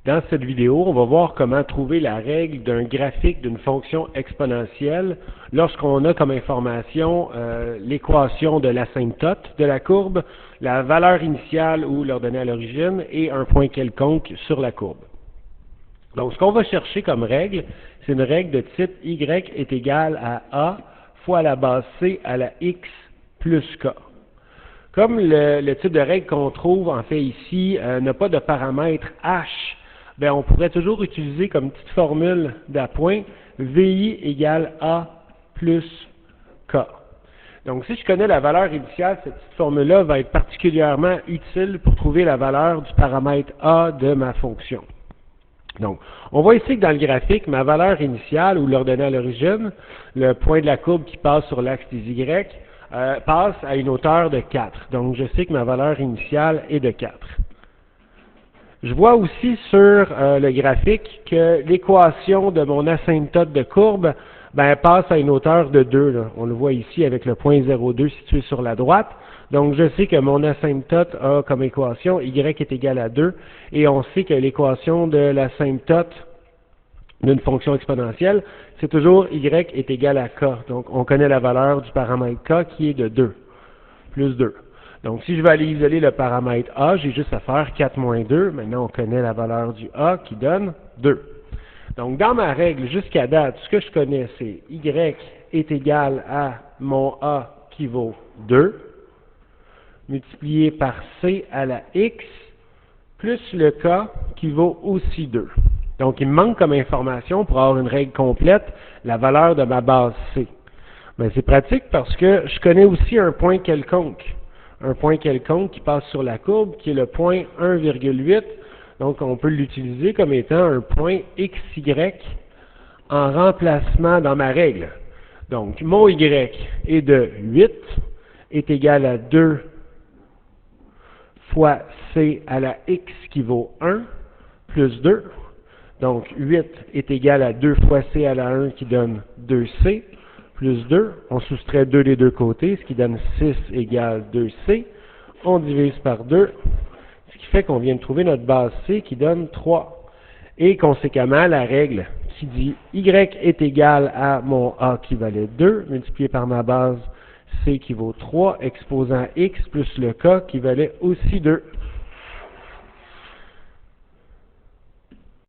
Dans cette vidéo, on va voir comment trouver la règle d'un graphique d'une fonction exponentielle lorsqu'on a comme information l'équation de l'asymptote de la courbe, la valeur initiale ou l'ordonnée à l'origine et un point quelconque sur la courbe. Donc, ce qu'on va chercher comme règle, c'est une règle de type y est égal à a fois la base c à la x plus k. Comme le type de règle qu'on trouve en fait ici n'a pas de paramètre h, bien, on pourrait toujours utiliser comme petite formule d'appoint VI égale A plus K. Donc, si je connais la valeur initiale, cette petite formule-là va être particulièrement utile pour trouver la valeur du paramètre A de ma fonction. Donc, on voit ici que dans le graphique, ma valeur initiale, ou l'ordonnée à l'origine, le point de la courbe qui passe sur l'axe des Y, passe à une hauteur de 4. Donc, je sais que ma valeur initiale est de 4. Je vois aussi sur le graphique que l'équation de mon asymptote de courbe passe à une hauteur de 2. Là. On le voit ici avec le point 0,2 situé sur la droite. Donc, je sais que mon asymptote a comme équation y est égal à 2. Et on sait que l'équation de l'asymptote d'une fonction exponentielle, c'est toujours y est égal à k. Donc, on connaît la valeur du paramètre k qui est de 2, plus 2. Donc, si je veux aller isoler le paramètre a, j'ai juste à faire 4 moins 2. Maintenant, on connaît la valeur du a qui donne 2. Donc, dans ma règle, jusqu'à date, ce que je connais, c'est y est égal à mon a qui vaut 2, multiplié par c à la x, plus le k qui vaut aussi 2. Donc, il me manque comme information, pour avoir une règle complète, la valeur de ma base c. Mais c'est pratique parce que je connais aussi un point quelconque. Un point quelconque qui passe sur la courbe, qui est le point 1,8. Donc, on peut l'utiliser comme étant un point XY en remplacement dans ma règle. Donc, mon Y est de 8, est égal à 2 fois C à la X qui vaut 1, plus 2. Donc, 8 est égal à 2 fois C à la 1 qui donne 2C. Plus 2, on soustrait 2 des deux côtés, ce qui donne 6 égale 2C. On divise par 2, ce qui fait qu'on vient de trouver notre base C qui donne 3. Et conséquemment, la règle qui dit Y est égal à mon A qui valait 2, multiplié par ma base C qui vaut 3, exposant X plus le K qui valait aussi 2.